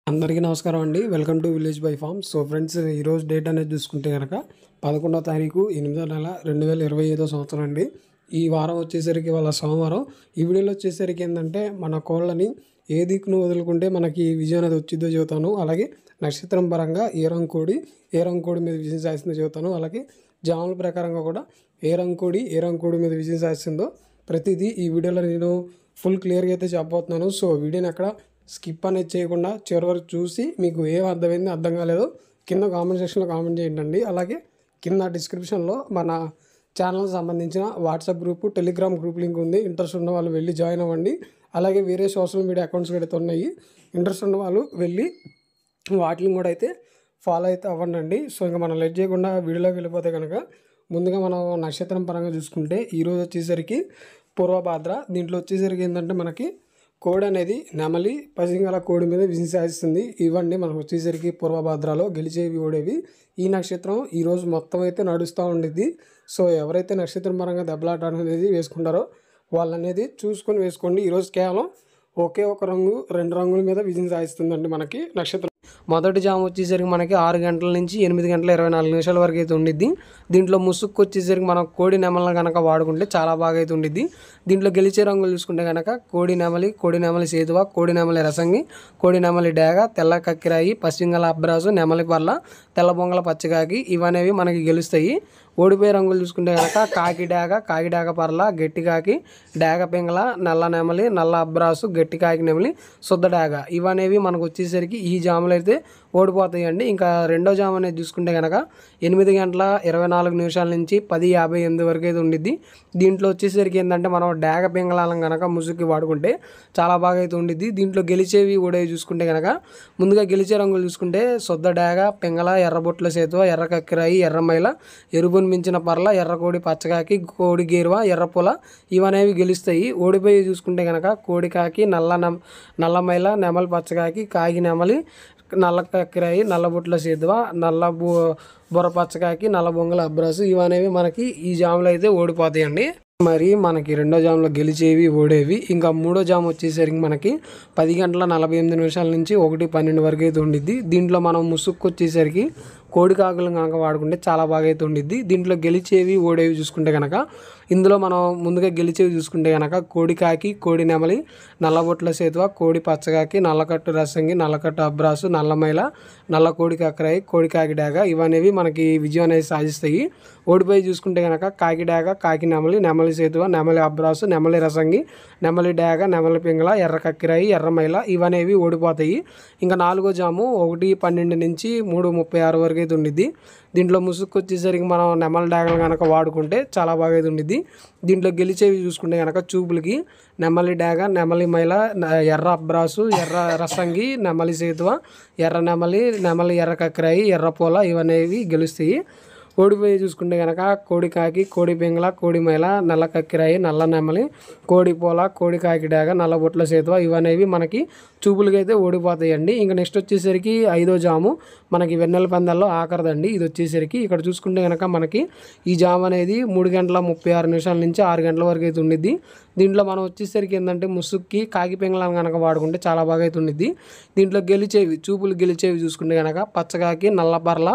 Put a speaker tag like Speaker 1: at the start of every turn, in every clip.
Speaker 1: అందరికీ నమస్కారం అండి. Welcome to village by farm. So friends, ఈరోజు డేట్ అనేది చూసుకుంటే కనుక 11వ తారీఖు 8వ నెల 2025 సంవత్సరం అండి. ఈ వారం వచ్చేసరికి వాళ్ళ సోమవారం. ఈ వీడియోలో వచ్చేసరికి ఏంటంటే మన కోళ్ళని ఏ దిక్కును వదులుకుంటే మనకి విజయం అనేది వచ్చిందో చెబుతాను. అలాగే నక్షత్రం పరంగా ఏ రంగు కోడి మీద విజయం సాధిస్తుందో చెబుతాను. అలాగే జాముల ప్రకారంగా కూడా ఏ రంగు కోడి మీద విజయం సాధిస్తుందో ప్రతిదీ ఈ వీడియోలో నేను ఫుల్ క్లియర్గా అయితే చెప్పబోతున్నాను. సో వీడియోని అక్కడ స్కిప్ అనేది చేయకుండా చివరి వరకు చూసి మీకు ఏం అర్థమైంది అర్థం కాలేదో కింద కామెంట్ సెక్షన్లో కామెంట్ చేయండి. అలాగే కింద డిస్క్రిప్షన్లో మన ఛానల్కి సంబంధించిన WhatsApp group, Telegram group link ఉంది. ఇంట్రెస్ట్ ఉన్న వాళ్ళు వెళ్ళి జాయిన్ అవ్వండి. అలాగే వేరే సోషల్ మీడియా అకౌంట్స్ కూడా అయితే ఉన్నాయి. ఇంట్రెస్ట్ ఉన్న వాళ్ళు వెళ్ళి వాటిని కూడా అయితే ఫాలో అయితే అవ్వండి. సో ఇంకా మనం లేట్ చేయకుండా వీడియోలోకి వెళ్ళిపోతే కనుక ముందుగా మనం నక్షత్రం పరంగా చూసుకుంటే ఈరోజు వచ్చేసరికి పూర్వభాద్ర. దీంట్లో వచ్చేసరికి ఏంటంటే మనకి కోడి అనేది నెమలి పసింగల కోడి మీద విజయం సాధిస్తుంది. ఇవన్నీ మనకు వచ్చేసరికి పూర్వభాద్రలో గెలిచేవి ఓడేవి. ఈ నక్షత్రం ఈరోజు మొత్తం అయితే నడుస్తూ ఉండిద్ది. సో ఎవరైతే నక్షత్రం పరంగా దెబ్బలాట అనేది వేసుకుంటారో వాళ్ళు అనేది చూసుకొని వేసుకోండి. ఈరోజు కేవలం ఒకే ఒక రంగు 2 రంగుల మీద విజయం సాధిస్తుందండి మనకి నక్షత్రం. మొదటి జాము వచ్చేసరికి మనకి 6 గంటల నుంచి 8 గంటల 24 నిమిషాల వరకు అయితే ఉండిద్ది. దీంట్లో ముసుక్కు వచ్చేసరికి మనం కోడి నెమలను కనుక వాడుకుంటే చాలా బాగా అయితే ఉండిద్ది. దీంట్లో గెలిచే రంగులు చూసుకుంటే కనుక కోడి నెమలి సేతువ, కోడి నెమలి రసంగి, కోడి నెమలి డేగ, తెల్ల కక్కిరాయి, పశ్చింగల అబ్రాసు, నెమలి పర్ల, తెల్ల బొంగల పచ్చకాకి ఇవనేవి మనకి గెలుస్తాయి. ఓడిపోయే రంగులు చూసుకుంటే కనుక కాకి డేగ పర్ల, గట్టి కాకి, డేగ పింగళ, నల్ల నెమలి, నల్ల అబ్రాసు, గట్టి కాకి నెమలి, శుద్ధ డేగ ఇవనేవి మనకు వచ్చేసరికి ఈ జాములు అయితే ఓడిపోతాయండి. ఇంకా రెండో జాము అనేది చూసుకుంటే కనుక 8 గంటల 24 నిమిషాల నుంచి 10:58 వరకు అయితే ఉండిద్ది. దీంట్లో వచ్చేసరికి ఏంటంటే మనం డేగ పింగళాలను కనుక ముసుగుకి వాడుకుంటే చాలా బాగా అయితే ఉండిద్ది. దీంట్లో గెలిచేవి ఓడేవి చూసుకుంటే కనుక ముందుగా గెలిచే రంగులు చూసుకుంటే శుద్ధ డేగ, పింగళ, ఎర్రబొట్ల సేతువ, ఎర్ర కక్కిరాయి, ఎర్రమైల, ఎరుపుని మించిన పర్ల, ఎర్రకోడి పచ్చకాకి, కోడి గేరువ, ఎర్రపొల ఇవనేవి గెలుస్తాయి. ఓడిపోయి చూసుకుంటే కనుక కోడి కాకి, నల్లమైల, నెమలి పచ్చకాకి, కాకి నెమలి, నల్ల కక్కిరాయి, నల్లబొట్ల సేతువ, బుర్ర పచ్చకాకి, నల్ల బొంగల అబ్రాసు ఇవనేవి మనకి ఈ జాములు అయితే ఓడిపోతాయండి. మరి మనకి రెండో జాములో గెలిచేవి ఓడేవి. ఇంకా మూడో జాము వచ్చేసరికి మనకి 10 గంటల 48 నిమిషాల నుంచి 1:12 వరకు అయితే ఉండిద్ది. దీంట్లో మనం ముసుక్కు వచ్చేసరికి కోడి కాకులను కనుక వాడుకుంటే చాలా బాగా అయితే ఉండిద్ది. దీంట్లో గెలిచేవి ఓడేవి చూసుకుంటే కనుక ఇందులో మనం ముందుగా గెలిచేవి చూసుకుంటే కనుక కోడి కాకి, కోడి నెమలి, నల్లబొట్ల సేతువ, కోడి పచ్చకాకి, నల్లకట్టు రసంగి, నల్లకట్టు అబ్రాసు, నల్లమైల, నల్ల కోడి కక్కరాయి, కోడి కాకి డేగ ఇవనేవి మనకి విజయం అనేది సాధిస్తాయి. ఓడిపోయి చూసుకుంటే కనుక కాకి డేగ, కాకి నెమలి, నెమలి సేతువ, నెమలి అబ్రాసు, నెమలి రసంగి, నెమలి డేగ, నెమలి పింగళ, ఎర్ర కక్కిరాయి, ఎర్రమైల ఇవనేవి ఓడిపోతాయి. ఇంకా నాలుగో జాము 1:12 నుంచి 3:36 వరకు అయితే ఉండిద్ది. దీంట్లో ముసుగు వచ్చేసరికి మనం నెమలి డేగలు కనుక వాడుకుంటే చాలా బాగా అయితే ఉండిద్ది. దీంట్లో గెలిచేవి చూసుకుంటే కనుక చూపులకి నెమలి డేగ, నెమలి మైల, ఎర్ర అబ్రాసు, ఎర్ర రసంగి, నెమలి సేతువ, ఎర్ర నెమలి ఎర్ర కక్కిరాయి, ఎర్రపూల ఇవనేవి గెలుస్తాయి. ఓడిపోయి చూసుకుంటే కనుక కోడి కాకి, కోడి పింగళ, కోడి మైల, నల్ల కక్కిరాయి, నల్ల నెమలి, కోడి పూల, కోడి కాకి డేగ, నల్ల బొట్ల సేతువ ఇవనేవి మనకి చూపులకి అయితే ఓడిపోతాయండి. ఇంకా నెక్స్ట్ వచ్చేసరికి ఐదో జాము మనకి వెన్నెల పందాల్లో ఆఖరిదండి. ఇది వచ్చేసరికి ఇక్కడ చూసుకుంటే కనుక మనకి ఈ జాము అనేది 3 గంటల 36 నిమిషాల నుంచి 6 గంటల వరకు అయితే ఉండిద్ది. దీంట్లో మనం వచ్చేసరికి ఏంటంటే ముసుక్కి కాకి పింగళాలను కనుక వాడుకుంటే చాలా బాగా అయితే ఉండిద్ది. దీంట్లో చూపులు గెలిచేవి చూసుకుంటే కనుక పచ్చకాకి, నల్లపర్ల,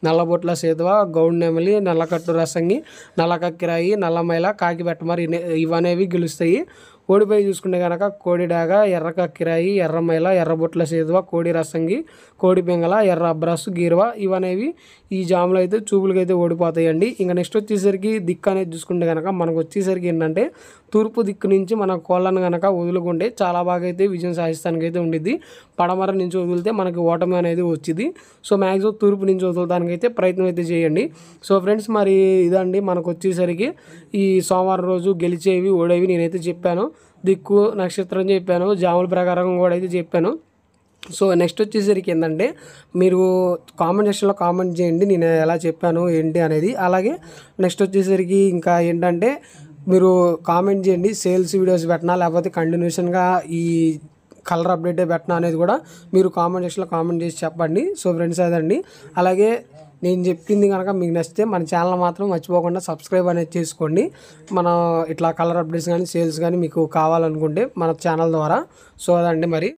Speaker 1: నల్లబొట్ల సేతువ, గౌడ్ నెమలి, నల్లకట్టు రసంగి, నల్ల కక్కిరాయి, నల్లమైల, కాకి బెట్టమరి ఇవనేవి గెలుస్తాయి. కోడిపై చూసుకుంటే కనుక కోడి డేగ, ఎర్ర కక్కిరాయి, ఎర్రమైల, ఎర్రబొట్ల సేతువ, కోడి రసంగి, కోడి పింగళ, ఎర్ర అబ్రాసు, గీరువ ఇవనేవి ఈ జాములు అయితే చూపులకి అయితే ఓడిపోతాయండి. ఇంకా నెక్స్ట్ వచ్చేసరికి దిక్కు అనేది చూసుకుంటే కనుక మనకు వచ్చేసరికి ఏంటంటే తూర్పు దిక్కు నుంచి మన కోళ్ళను కనుక వదులుకుంటే చాలా బాగా అయితే విజయం సాధిస్తానికి అయితే ఉండిద్ది. పడమర నుంచి వదిలితే మనకి ఓటమి అనేది వచ్చింది. సో మ్యాక్సిమం తూర్పు నుంచి వదలడానికి అయితే ప్రయత్నం అయితే చేయండి. సో ఫ్రెండ్స్, మరి ఇదండి మనకు వచ్చేసరికి ఈ సోమవారం రోజు గెలిచేవి ఓడేవి నేనైతే చెప్పాను. దిక్కు నక్షత్రం చెప్పాను, జాముల ప్రకారం కూడా అయితే చెప్పాను. సో నెక్స్ట్ వచ్చేసరికి ఏంటంటే మీరు కామెంట్ సెక్షన్లో కామెంట్ చేయండి నేను ఎలా చెప్పాను ఏంటి అనేది. అలాగే నెక్స్ట్ వచ్చేసరికి ఇంకా ఏంటంటే మీరు కామెంట్ చేయండి సేల్స్ వీడియోస్ పెట్టినా లేకపోతే కంటిన్యూషన్గా ఈ కలర్ అప్డేట్ పెట్టినా అనేది కూడా మీరు కామెంట్ సెక్షన్లో కామెంట్ చేసి చెప్పండి. సో ఫ్రెండ్స్ అదండి. అలాగే నేను చెప్పింది కనుక మీకు నచ్చితే మన ఛానల్ మాత్రం మర్చిపోకుండా సబ్స్క్రైబ్ అనేది చేసుకోండి. మన ఇట్లా కలర్ అప్డేట్స్ కానీ సేల్స్ కానీ మీకు కావాలనుకుంటే మన ఛానల్ ద్వారా. సో అదండి మరి.